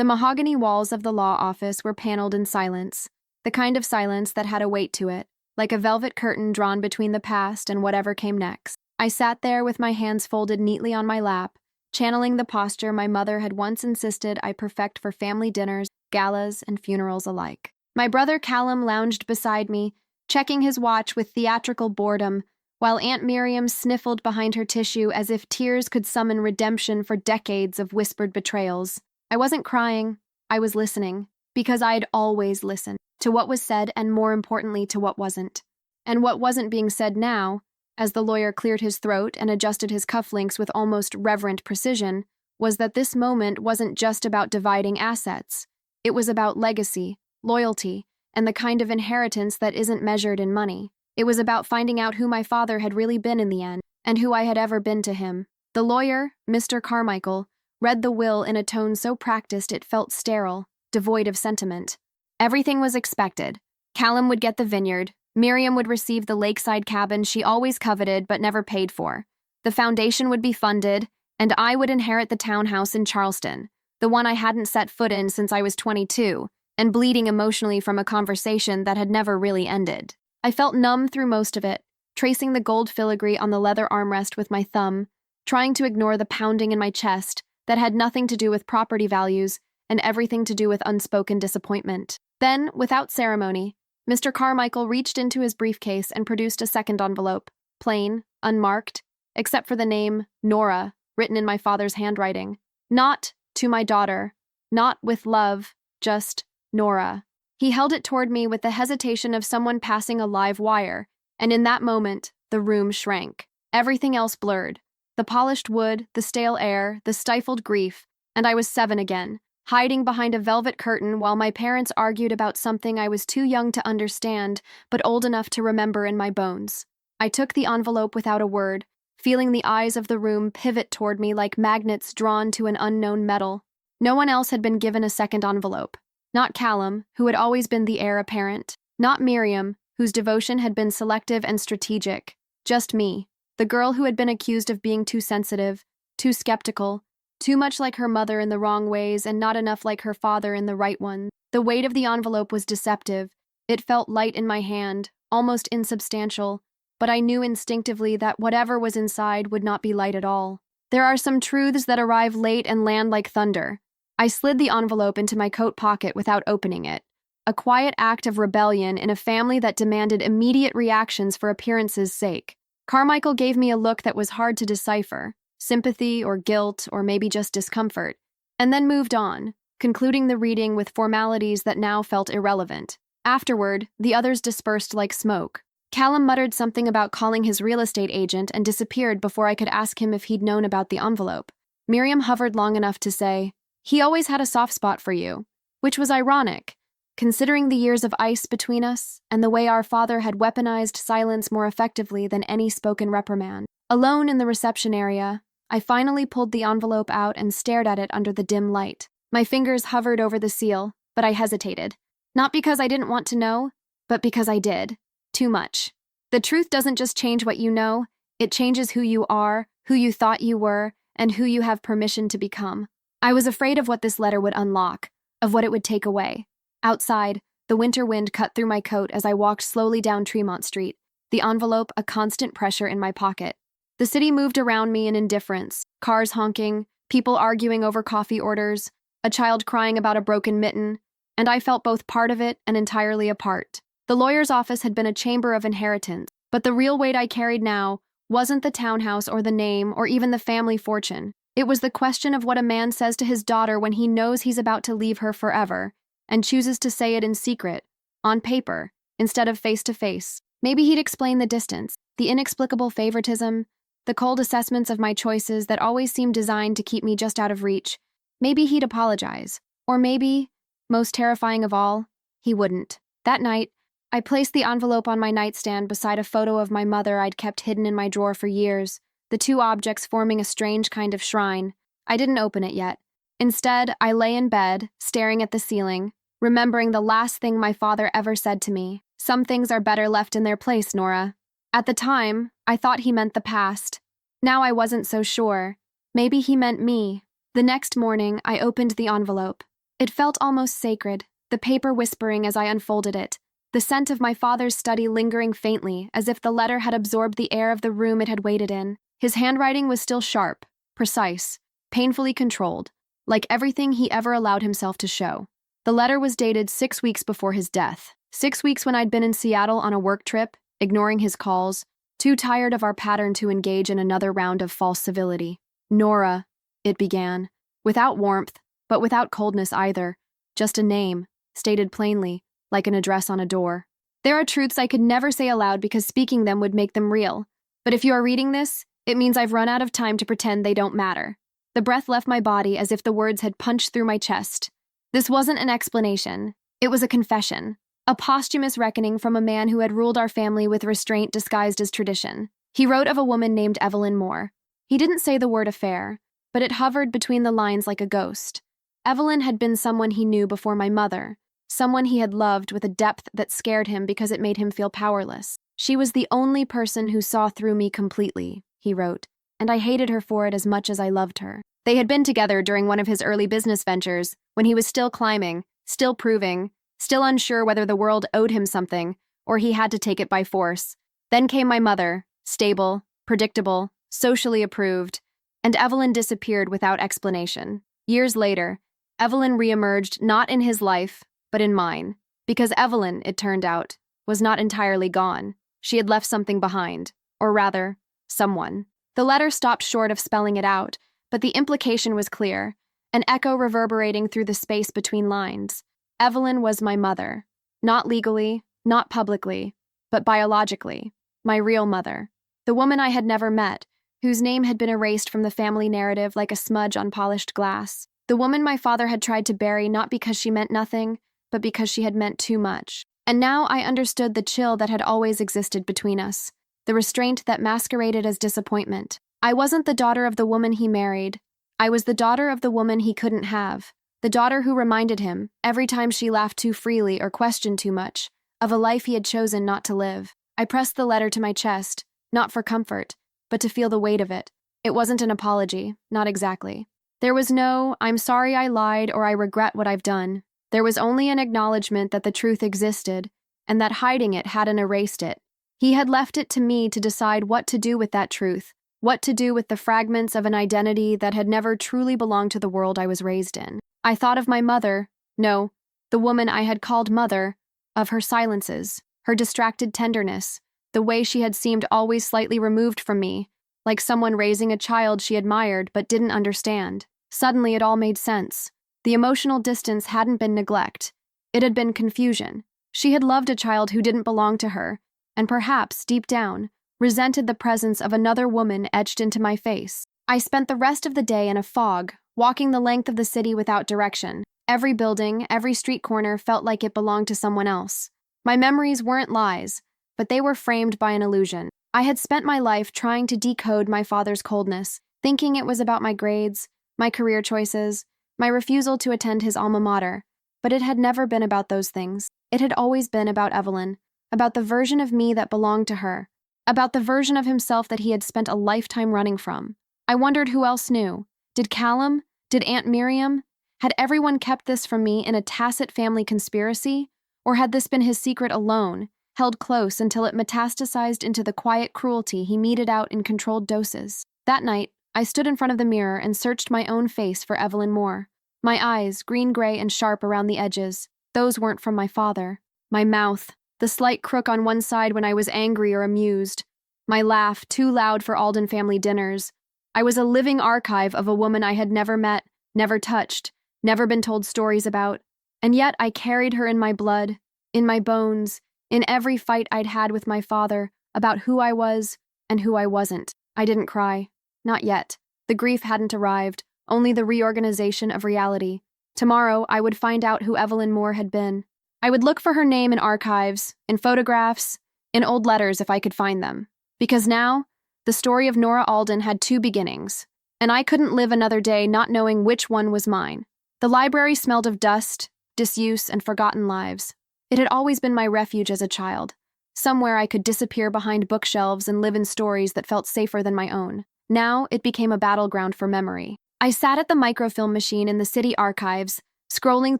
The mahogany walls of the law office were paneled in silence, the kind of silence that had a weight to it, like a velvet curtain drawn between the past and whatever came next. I sat there with my hands folded neatly on my lap, channeling the posture my mother had once insisted I perfect for family dinners, galas, and funerals alike. My brother Callum lounged beside me, checking his watch with theatrical boredom, while Aunt Miriam sniffled behind her tissue as if tears could summon redemption for decades of whispered betrayals. I wasn't crying, I was listening, because I'd always listened to what was said and, more importantly, to what wasn't. And what wasn't being said now, as the lawyer cleared his throat and adjusted his cufflinks with almost reverent precision, was that this moment wasn't just about dividing assets. It was about legacy, loyalty, and the kind of inheritance that isn't measured in money. It was about finding out who my father had really been in the end, and who I had ever been to him. The lawyer, Mr. Carmichael, read the will in a tone so practiced it felt sterile, devoid of sentiment. Everything was expected. Callum would get the vineyard, Miriam would receive the lakeside cabin she always coveted but never paid for. The foundation would be funded, and I would inherit the townhouse in Charleston, the one I hadn't set foot in since I was 22, and bleeding emotionally from a conversation that had never really ended. I felt numb through most of it, tracing the gold filigree on the leather armrest with my thumb, trying to ignore the pounding in my chest that had nothing to do with property values and everything to do with unspoken disappointment. Then, without ceremony, Mr. Carmichael reached into his briefcase and produced a second envelope, plain, unmarked, except for the name Nora, written in my father's handwriting. Not to my daughter, not with love, just Nora. He held it toward me with the hesitation of someone passing a live wire, and in that moment, the room shrank. Everything else blurred. The polished wood, the stale air, the stifled grief, and I was 7 again, hiding behind a velvet curtain while my parents argued about something I was too young to understand, but old enough to remember in my bones. I took the envelope without a word, feeling the eyes of the room pivot toward me like magnets drawn to an unknown metal. No one else had been given a second envelope. Not Callum, who had always been the heir apparent. Not Miriam, whose devotion had been selective and strategic. Just me, the girl who had been accused of being too sensitive, too skeptical, too much like her mother in the wrong ways and not enough like her father in the right ones. The weight of the envelope was deceptive. It felt light in my hand, almost insubstantial, but I knew instinctively that whatever was inside would not be light at all. There are some truths that arrive late and land like thunder. I slid the envelope into my coat pocket without opening it, a quiet act of rebellion in a family that demanded immediate reactions for appearance's sake. Carmichael gave me a look that was hard to decipher, sympathy or guilt or maybe just discomfort, and then moved on, concluding the reading with formalities that now felt irrelevant. Afterward, the others dispersed like smoke. Callum muttered something about calling his real estate agent and disappeared before I could ask him if he'd known about the envelope. Miriam hovered long enough to say, "He always had a soft spot for you," which was ironic, considering the years of ice between us and the way our father had weaponized silence more effectively than any spoken reprimand. Alone in the reception area, I finally pulled the envelope out and stared at it under the dim light. My fingers hovered over the seal, but I hesitated. Not because I didn't want to know, but because I did. Too much. The truth doesn't just change what you know, it changes who you are, who you thought you were, and who you have permission to become. I was afraid of what this letter would unlock, of what it would take away. Outside, the winter wind cut through my coat as I walked slowly down Tremont Street, the envelope a constant pressure in my pocket. The city moved around me in indifference, cars honking, people arguing over coffee orders, a child crying about a broken mitten, and I felt both part of it and entirely apart. The lawyer's office had been a chamber of inheritance, but the real weight I carried now wasn't the townhouse or the name or even the family fortune. It was the question of what a man says to his daughter when he knows he's about to leave her forever, and chooses to say it in secret, on paper, instead of face to face. Maybe he'd explain the distance, the inexplicable favoritism, the cold assessments of my choices that always seemed designed to keep me just out of reach. Maybe he'd apologize. Or maybe, most terrifying of all, he wouldn't. That night, I placed the envelope on my nightstand beside a photo of my mother I'd kept hidden in my drawer for years, the two objects forming a strange kind of shrine. I didn't open it yet. Instead, I lay in bed, staring at the ceiling, remembering the last thing my father ever said to me. "Some things are better left in their place, Nora." At the time, I thought he meant the past. Now I wasn't so sure. Maybe he meant me. The next morning, I opened the envelope. It felt almost sacred, the paper whispering as I unfolded it, the scent of my father's study lingering faintly, as if the letter had absorbed the air of the room it had waited in. His handwriting was still sharp, precise, painfully controlled, like everything he ever allowed himself to show. The letter was dated 6 weeks before his death. 6 weeks when I'd been in Seattle on a work trip, ignoring his calls, too tired of our pattern to engage in another round of false civility. Nora, it began, without warmth, but without coldness either, just a name, stated plainly, like an address on a door. There are truths I could never say aloud because speaking them would make them real. But if you are reading this, it means I've run out of time to pretend they don't matter. The breath left my body as if the words had punched through my chest. This wasn't an explanation. It was a confession. A posthumous reckoning from a man who had ruled our family with restraint disguised as tradition. He wrote of a woman named Evelyn Moore. He didn't say the word affair, but it hovered between the lines like a ghost. Evelyn had been someone he knew before my mother, someone he had loved with a depth that scared him because it made him feel powerless. She was the only person who saw through me completely, he wrote, and I hated her for it as much as I loved her. They had been together during one of his early business ventures, when he was still climbing, still proving, still unsure whether the world owed him something, or he had to take it by force. Then came my mother, stable, predictable, socially approved, and Evelyn disappeared without explanation. Years later, Evelyn reemerged not in his life, but in mine, because Evelyn, it turned out, was not entirely gone. She had left something behind, or rather, someone. The letter stopped short of spelling it out, but the implication was clear, an echo reverberating through the space between lines. Evelyn was my mother, not legally, not publicly, but biologically, my real mother, the woman I had never met, whose name had been erased from the family narrative like a smudge on polished glass. The woman my father had tried to bury not because she meant nothing, but because she had meant too much. And now I understood the chill that had always existed between us, the restraint that masqueraded as disappointment. I wasn't the daughter of the woman he married. I was the daughter of the woman he couldn't have, the daughter who reminded him, every time she laughed too freely or questioned too much, of a life he had chosen not to live. I pressed the letter to my chest, not for comfort, but to feel the weight of it. It wasn't an apology, not exactly. There was no, I'm sorry I lied or I regret what I've done. There was only an acknowledgement that the truth existed, and that hiding it hadn't erased it. He had left it to me to decide what to do with that truth, what to do with the fragments of an identity that had never truly belonged to the world I was raised in. I thought of my mother, no, the woman I had called mother, of her silences, her distracted tenderness, the way she had seemed always slightly removed from me, like someone raising a child she admired but didn't understand. Suddenly it all made sense. The emotional distance hadn't been neglect. It had been confusion. She had loved a child who didn't belong to her, and perhaps, deep down, resented the presence of another woman etched into my face. I spent the rest of the day in a fog, walking the length of the city without direction. Every building, every street corner felt like it belonged to someone else. My memories weren't lies, but they were framed by an illusion. I had spent my life trying to decode my father's coldness, thinking it was about my grades, my career choices, my refusal to attend his alma mater, but it had never been about those things. It had always been about Evelyn, about the version of me that belonged to her, about the version of himself that he had spent a lifetime running from. I wondered who else knew. Did Callum? Did Aunt Miriam? Had everyone kept this from me in a tacit family conspiracy? Or had this been his secret alone, held close until it metastasized into the quiet cruelty he meted out in controlled doses? That night, I stood in front of the mirror and searched my own face for Evelyn Moore. My eyes, green-gray and sharp around the edges, those weren't from my father. My mouth, the slight crook on one side when I was angry or amused. My laugh, too loud for Alden family dinners. I was a living archive of a woman I had never met, never touched, never been told stories about. And yet I carried her in my blood, in my bones, in every fight I'd had with my father about who I was and who I wasn't. I didn't cry. Not yet. The grief hadn't arrived, only the reorganization of reality. Tomorrow, I would find out who Evelyn Moore had been. I would look for her name in archives, in photographs, in old letters if I could find them. Because now, the story of Nora Alden had two beginnings, and I couldn't live another day not knowing which one was mine. The library smelled of dust, disuse, and forgotten lives. It had always been my refuge as a child, somewhere I could disappear behind bookshelves and live in stories that felt safer than my own. Now, it became a battleground for memory. I sat at the microfilm machine in the city archives, scrolling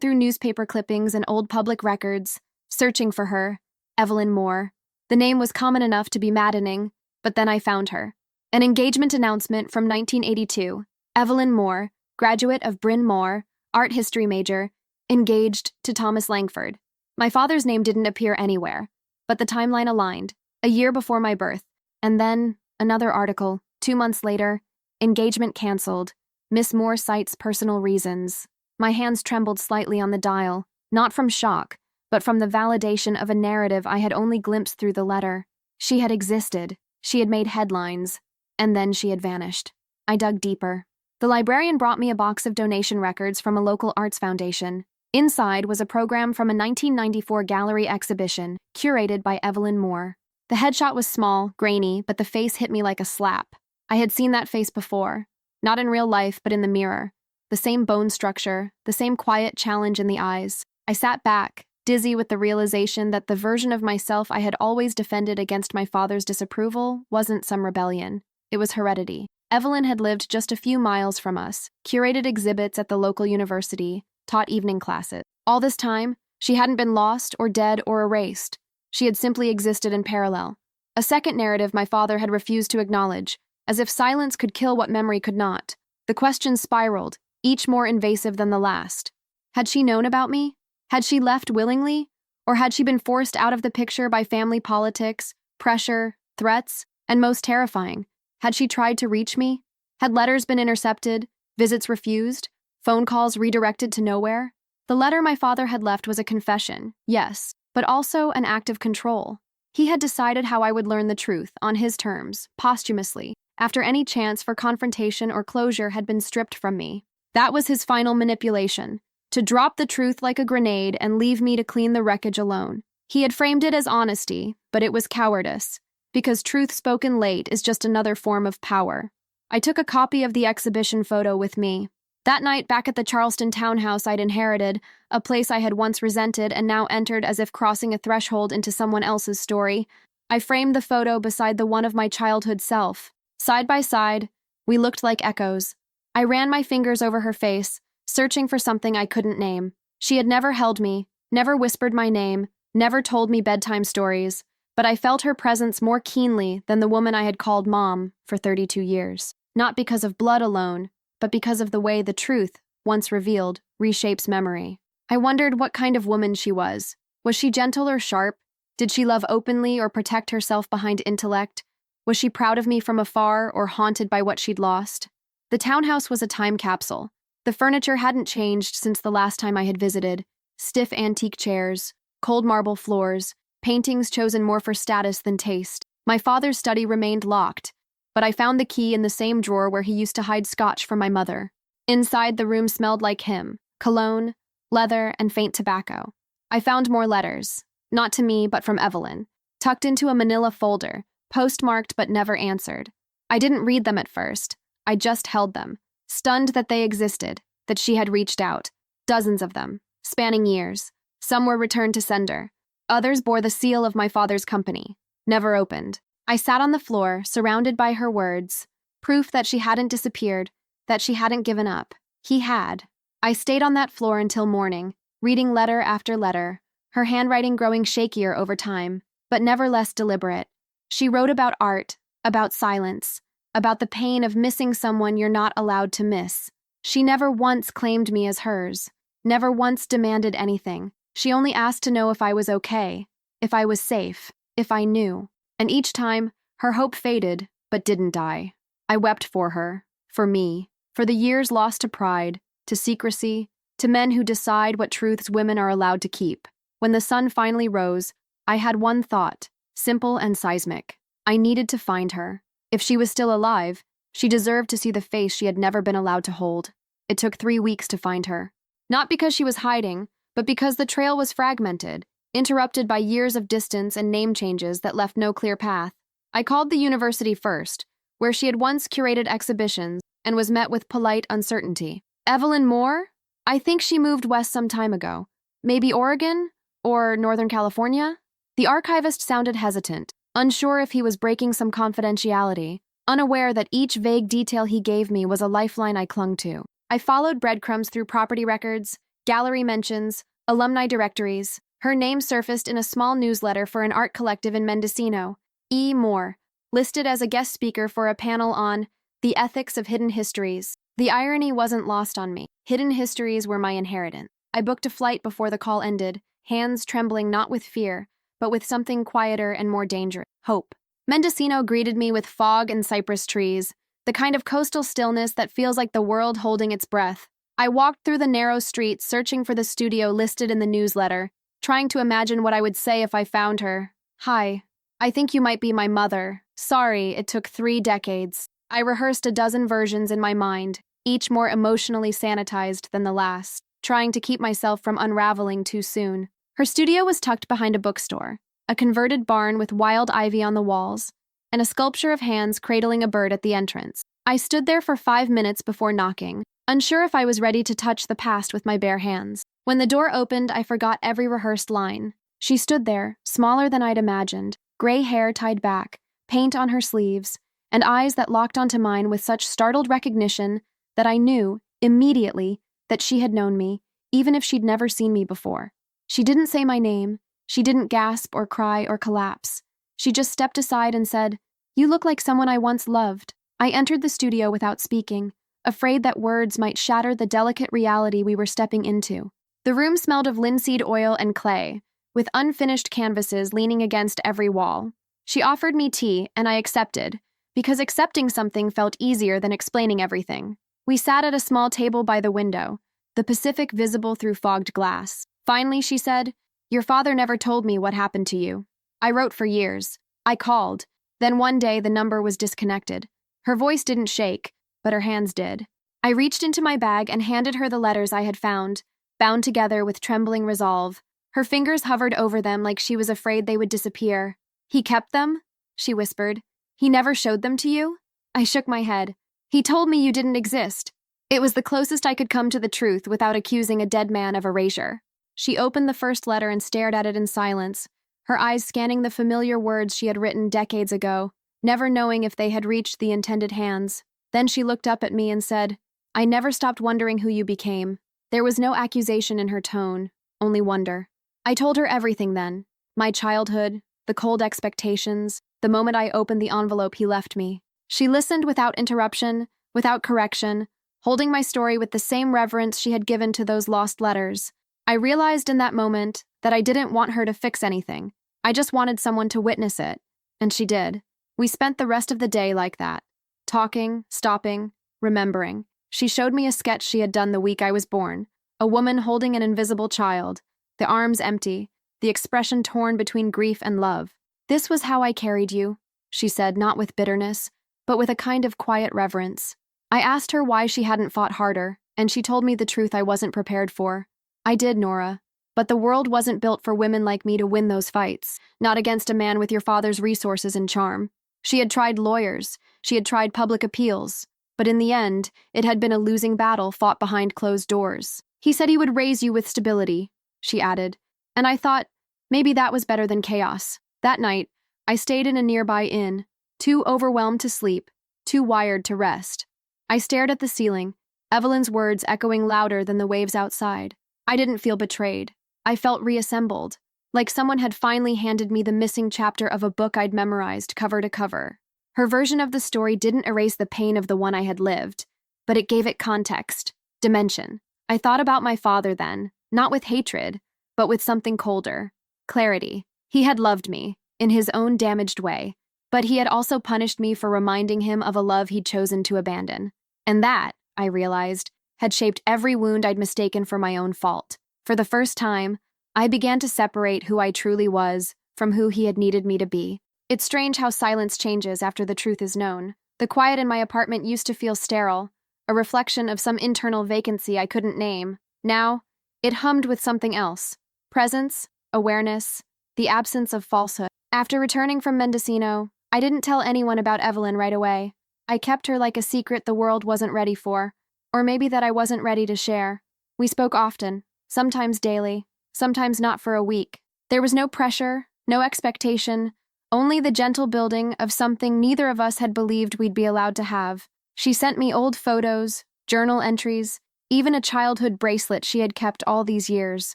through newspaper clippings and old public records, searching for her, Evelyn Moore. The name was common enough to be maddening, but then I found her. An engagement announcement from 1982. Evelyn Moore, graduate of Bryn Mawr, art history major, engaged to Thomas Langford. My father's name didn't appear anywhere, but the timeline aligned, a year before my birth. And then, another article, 2 months later, engagement canceled. Miss Moore cites personal reasons. My hands trembled slightly on the dial, not from shock, but from the validation of a narrative I had only glimpsed through the letter. She had existed, she had made headlines, and then she had vanished. I dug deeper. The librarian brought me a box of donation records from a local arts foundation. Inside was a program from a 1994 gallery exhibition, curated by Evelyn Moore. The headshot was small, grainy, but the face hit me like a slap. I had seen that face before, not in real life, but in the mirror. The same bone structure, the same quiet challenge in the eyes. I sat back, dizzy with the realization that the version of myself I had always defended against my father's disapproval wasn't some rebellion. It was heredity. Evelyn had lived just a few miles from us, curated exhibits at the local university, taught evening classes. All this time, she hadn't been lost or dead or erased. She had simply existed in parallel. A second narrative my father had refused to acknowledge, as if silence could kill what memory could not. The questions spiraled, each more invasive than the last. Had she known about me? Had she left willingly? Or had she been forced out of the picture by family politics, pressure, threats, and most terrifying, had she tried to reach me? Had letters been intercepted, visits refused, phone calls redirected to nowhere? The letter my father had left was a confession, yes, but also an act of control. He had decided how I would learn the truth, on his terms, posthumously, after any chance for confrontation or closure had been stripped from me. That was his final manipulation, to drop the truth like a grenade and leave me to clean the wreckage alone. He had framed it as honesty, but it was cowardice, because truth spoken late is just another form of power. I took a copy of the exhibition photo with me. That night, back at the Charleston townhouse I'd inherited, a place I had once resented and now entered as if crossing a threshold into someone else's story, I framed the photo beside the one of my childhood self. Side by side, we looked like echoes. I ran my fingers over her face, searching for something I couldn't name. She had never held me, never whispered my name, never told me bedtime stories, but I felt her presence more keenly than the woman I had called Mom for 32 years. Not because of blood alone, but because of the way the truth, once revealed, reshapes memory. I wondered what kind of woman she was. Was she gentle or sharp? Did she love openly or protect herself behind intellect? Was she proud of me from afar or haunted by what she'd lost? The townhouse was a time capsule. The furniture hadn't changed since the last time I had visited. Stiff antique chairs, cold marble floors, paintings chosen more for status than taste. My father's study remained locked, but I found the key in the same drawer where he used to hide scotch from my mother. Inside, the room smelled like him, cologne, leather, and faint tobacco. I found more letters, not to me, but from Evelyn, tucked into a manila folder, postmarked but never answered. I didn't read them at first. I just held them, stunned that they existed, that she had reached out. Dozens of them, spanning years. Some were returned to sender. Others bore the seal of my father's company, never opened. I sat on the floor, surrounded by her words, proof that she hadn't disappeared, that she hadn't given up. He had. I stayed on that floor until morning, reading letter after letter, her handwriting growing shakier over time, but never less deliberate. She wrote about art, about silence, about the pain of missing someone you're not allowed to miss. She never once claimed me as hers, never once demanded anything. She only asked to know if I was okay, if I was safe, if I knew. And each time, her hope faded, but didn't die. I wept for her, for me, for the years lost to pride, to secrecy, to men who decide what truths women are allowed to keep. When the sun finally rose, I had one thought, simple and seismic. I needed to find her. If she was still alive, she deserved to see the face she had never been allowed to hold. It took 3 weeks to find her. Not because she was hiding, but because the trail was fragmented, interrupted by years of distance and name changes that left no clear path. I called the university first, where she had once curated exhibitions, and was met with polite uncertainty. Evelyn Moore? I think she moved west some time ago. Maybe Oregon? Or Northern California? The archivist sounded hesitant, unsure if he was breaking some confidentiality, unaware that each vague detail he gave me was a lifeline I clung to. I followed breadcrumbs through property records, gallery mentions, alumni directories. Her name surfaced in a small newsletter for an art collective in Mendocino. E. Moore, listed as a guest speaker for a panel on the ethics of hidden histories. The irony wasn't lost on me. Hidden histories were my inheritance. I booked a flight before the call ended, hands trembling not with fear, but with something quieter and more dangerous, hope. Mendocino greeted me with fog and cypress trees, the kind of coastal stillness that feels like the world holding its breath. I walked through the narrow streets searching for the studio listed in the newsletter, trying to imagine what I would say if I found her. Hi, I think you might be my mother. Sorry, it took 3 decades. I rehearsed a dozen versions in my mind, each more emotionally sanitized than the last, trying to keep myself from unraveling too soon. Her studio was tucked behind a bookstore, a converted barn with wild ivy on the walls, and a sculpture of hands cradling a bird at the entrance. I stood there for 5 minutes before knocking, unsure if I was ready to touch the past with my bare hands. When the door opened, I forgot every rehearsed line. She stood there, smaller than I'd imagined, gray hair tied back, paint on her sleeves, and eyes that locked onto mine with such startled recognition that I knew, immediately, that she had known me, even if she'd never seen me before. She didn't say my name. She didn't gasp or cry or collapse. She just stepped aside and said, "You look like someone I once loved." I entered the studio without speaking, afraid that words might shatter the delicate reality we were stepping into. The room smelled of linseed oil and clay, with unfinished canvases leaning against every wall. She offered me tea, and I accepted, because accepting something felt easier than explaining everything. We sat at a small table by the window, the Pacific visible through fogged glass. Finally, she said, "Your father never told me what happened to you. I wrote for years. I called. Then one day the number was disconnected." Her voice didn't shake, but her hands did. I reached into my bag and handed her the letters I had found, bound together with trembling resolve. Her fingers hovered over them like she was afraid they would disappear. "He kept them?" she whispered. "He never showed them to you?" I shook my head. "He told me you didn't exist." It was the closest I could come to the truth without accusing a dead man of erasure. She opened the first letter and stared at it in silence, her eyes scanning the familiar words she had written decades ago, never knowing if they had reached the intended hands. Then she looked up at me and said, "I never stopped wondering who you became." There was no accusation in her tone, only wonder. I told her everything then, my childhood, the cold expectations, the moment I opened the envelope he left me. She listened without interruption, without correction, holding my story with the same reverence she had given to those lost letters. I realized in that moment that I didn't want her to fix anything. I just wanted someone to witness it, and she did. We spent the rest of the day like that, talking, stopping, remembering. She showed me a sketch she had done the week I was born, a woman holding an invisible child, the arms empty, the expression torn between grief and love. "This was how I carried you," she said, not with bitterness, but with a kind of quiet reverence. I asked her why she hadn't fought harder, and she told me the truth I wasn't prepared for. "I did, Nora. But the world wasn't built for women like me to win those fights, not against a man with your father's resources and charm." She had tried lawyers, she had tried public appeals, but in the end, it had been a losing battle fought behind closed doors. "He said he would raise you with stability," she added, and I thought, maybe that was better than chaos. That night, I stayed in a nearby inn, too overwhelmed to sleep, too wired to rest. I stared at the ceiling, Evelyn's words echoing louder than the waves outside. I didn't feel betrayed. I felt reassembled, like someone had finally handed me the missing chapter of a book I'd memorized cover to cover. Her version of the story didn't erase the pain of the one I had lived, but it gave it context, dimension. I thought about my father then, not with hatred, but with something colder, clarity. He had loved me, in his own damaged way, but he had also punished me for reminding him of a love he'd chosen to abandon. And that, I realized, had shaped every wound I'd mistaken for my own fault. For the first time, I began to separate who I truly was from who he had needed me to be. It's strange how silence changes after the truth is known. The quiet in my apartment used to feel sterile, a reflection of some internal vacancy I couldn't name. Now, it hummed with something else. Presence, awareness, the absence of falsehood. After returning from Mendocino, I didn't tell anyone about Evelyn right away. I kept her like a secret the world wasn't ready for, or maybe that I wasn't ready to share. We spoke often, sometimes daily, sometimes not for a week. There was no pressure, no expectation, only the gentle building of something neither of us had believed we'd be allowed to have. She sent me old photos, journal entries, even a childhood bracelet she had kept all these years.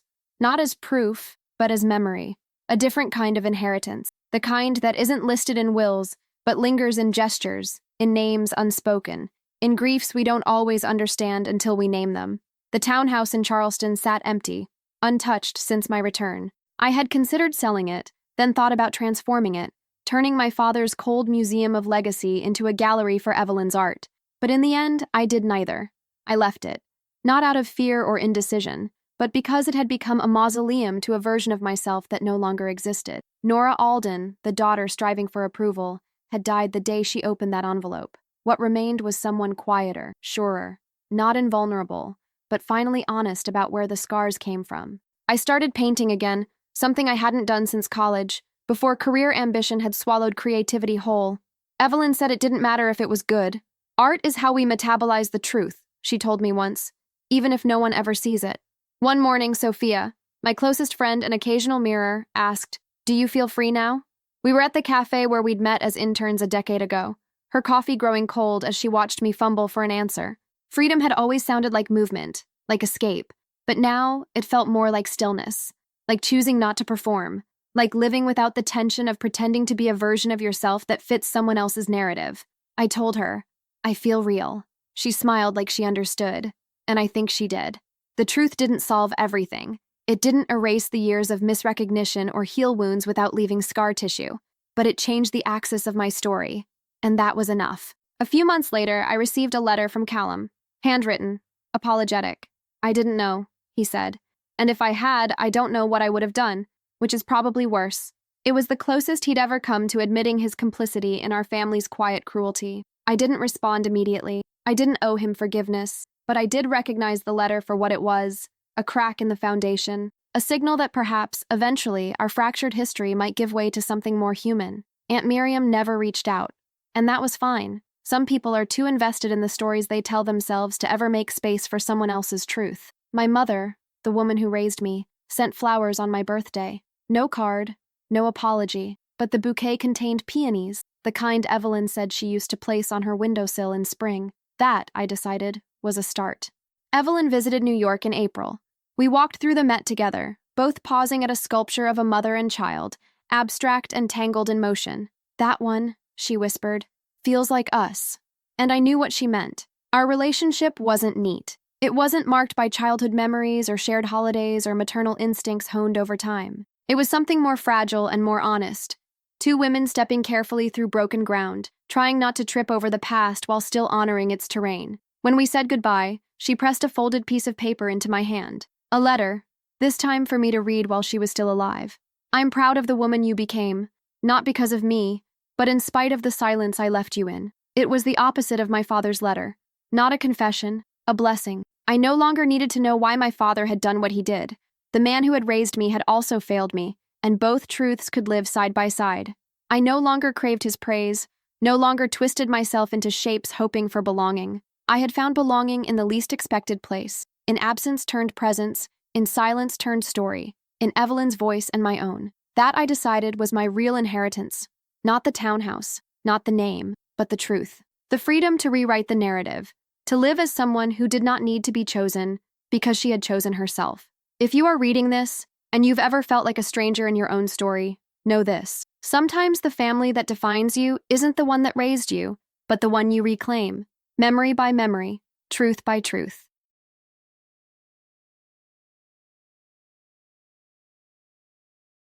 Not as proof, but as memory. A different kind of inheritance. The kind that isn't listed in wills, but lingers in gestures, in names unspoken, in griefs we don't always understand until we name them. The townhouse in Charleston sat empty, untouched since my return. I had considered selling it, then thought about transforming it, turning my father's cold museum of legacy into a gallery for Evelyn's art. But in the end, I did neither. I left it, not out of fear or indecision, but because it had become a mausoleum to a version of myself that no longer existed. Nora Alden, the daughter striving for approval, had died the day she opened that envelope. What remained was someone quieter, surer, not invulnerable, but finally honest about where the scars came from. I started painting again, something I hadn't done since college, before career ambition had swallowed creativity whole. Evelyn said it didn't matter if it was good. Art is how we metabolize the truth, she told me once, even if no one ever sees it. One morning, Sophia, my closest friend and occasional mirror, asked, "Do you feel free now?" We were at the cafe where we'd met as interns a decade ago, her coffee growing cold as she watched me fumble for an answer. Freedom had always sounded like movement, like escape, but now it felt more like stillness, like choosing not to perform, like living without the tension of pretending to be a version of yourself that fits someone else's narrative. I told her, "I feel real." She smiled like she understood, and I think she did. The truth didn't solve everything. It didn't erase the years of misrecognition or heal wounds without leaving scar tissue, but it changed the axis of my story, and that was enough. A few months later, I received a letter from Callum, handwritten, apologetic. "I didn't know," he said, "and if I had, I don't know what I would have done, which is probably worse." It was the closest he'd ever come to admitting his complicity in our family's quiet cruelty. I didn't respond immediately. I didn't owe him forgiveness, but I did recognize the letter for what it was, a crack in the foundation, a signal that perhaps, eventually, our fractured history might give way to something more human. Aunt Miriam never reached out, and that was fine. Some people are too invested in the stories they tell themselves to ever make space for someone else's truth. My mother, the woman who raised me, sent flowers on my birthday. No card, no apology, but the bouquet contained peonies, the kind Evelyn said she used to place on her windowsill in spring. That, I decided, was a start. Evelyn visited New York in April. We walked through the Met together, both pausing at a sculpture of a mother and child, abstract and tangled in motion. "That one," she whispered, "feels like us." And I knew what she meant. Our relationship wasn't neat. It wasn't marked by childhood memories or shared holidays or maternal instincts honed over time. It was something more fragile and more honest. Two women stepping carefully through broken ground, trying not to trip over the past while still honoring its terrain. When we said goodbye, she pressed a folded piece of paper into my hand. A letter, this time for me to read while she was still alive. "I'm proud of the woman you became, not because of me, but in spite of the silence I left you in." It was the opposite of my father's letter. Not a confession, a blessing. I no longer needed to know why my father had done what he did. The man who had raised me had also failed me, and both truths could live side by side. I no longer craved his praise, no longer twisted myself into shapes hoping for belonging. I had found belonging in the least expected place, in absence turned presence, in silence turned story, in Evelyn's voice and my own. That, I decided, was my real inheritance. Not the townhouse, not the name, but the truth. The freedom to rewrite the narrative, to live as someone who did not need to be chosen because she had chosen herself. If you are reading this, and you've ever felt like a stranger in your own story, know this. Sometimes the family that defines you isn't the one that raised you, but the one you reclaim. Memory by memory, truth by truth.